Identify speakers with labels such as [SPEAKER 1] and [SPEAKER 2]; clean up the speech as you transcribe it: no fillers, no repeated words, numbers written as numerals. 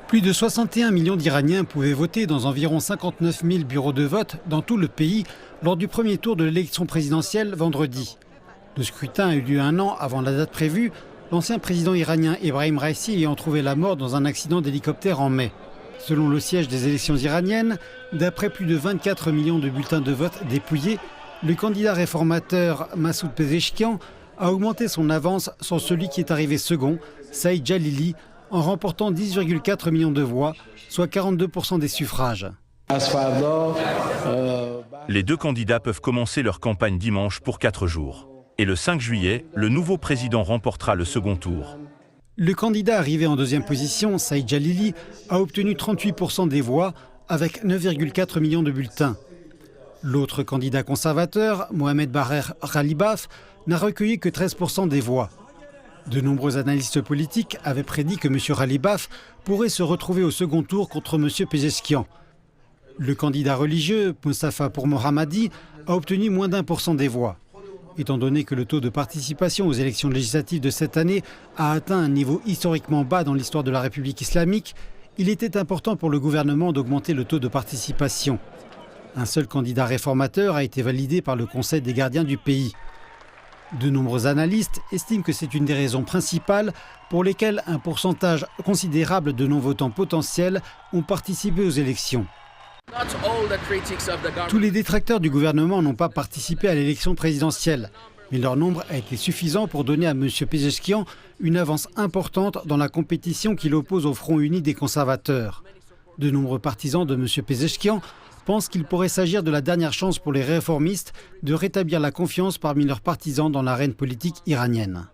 [SPEAKER 1] Plus de 61 millions d'Iraniens pouvaient voter dans environ 59 000 bureaux de vote dans tout le pays lors du premier tour de l'élection présidentielle vendredi. Le scrutin a eu lieu un an avant la date prévue, l'ancien président iranien Ebrahim Raisi ayant trouvé la mort dans un accident d'hélicoptère en mai. Selon le siège des élections iraniennes, d'après plus de 24 millions de bulletins de vote dépouillés, le candidat réformateur Massoud Pezeshkian a augmenté son avance sur celui qui est arrivé second, Saïd Jalili, en remportant 10,4 millions de voix, soit 42% des suffrages.
[SPEAKER 2] Les deux candidats peuvent commencer leur campagne dimanche pour 4 jours. Et le 5 juillet, le nouveau président remportera le second tour.
[SPEAKER 1] Le candidat arrivé en deuxième position, Saïd Jalili, a obtenu 38% des voix avec 9,4 millions de bulletins. L'autre candidat conservateur, Mohamed Barer Ghalibaf, n'a recueilli que 13% des voix. De nombreux analystes politiques avaient prédit que M. Ghalibaf pourrait se retrouver au second tour contre M. Pezeshkian. Le candidat religieux, Mostafa Pourmohammadi, a obtenu moins d'1% des voix. Étant donné que le taux de participation aux élections législatives de cette année a atteint un niveau historiquement bas dans l'histoire de la République islamique, il était important pour le gouvernement d'augmenter le taux de participation. Un seul candidat réformateur a été validé par le Conseil des gardiens du pays. De nombreux analystes estiment que c'est une des raisons principales pour lesquelles un pourcentage considérable de non-votants potentiels ont participé aux élections. Tous les détracteurs du gouvernement n'ont pas participé à l'élection présidentielle, mais leur nombre a été suffisant pour donner à M. Pezeshkian une avance importante dans la compétition qui l'oppose au Front uni des conservateurs. De nombreux partisans de M. Pezeshkian pensent qu'il pourrait s'agir de la dernière chance pour les réformistes de rétablir la confiance parmi leurs partisans dans l'arène politique iranienne.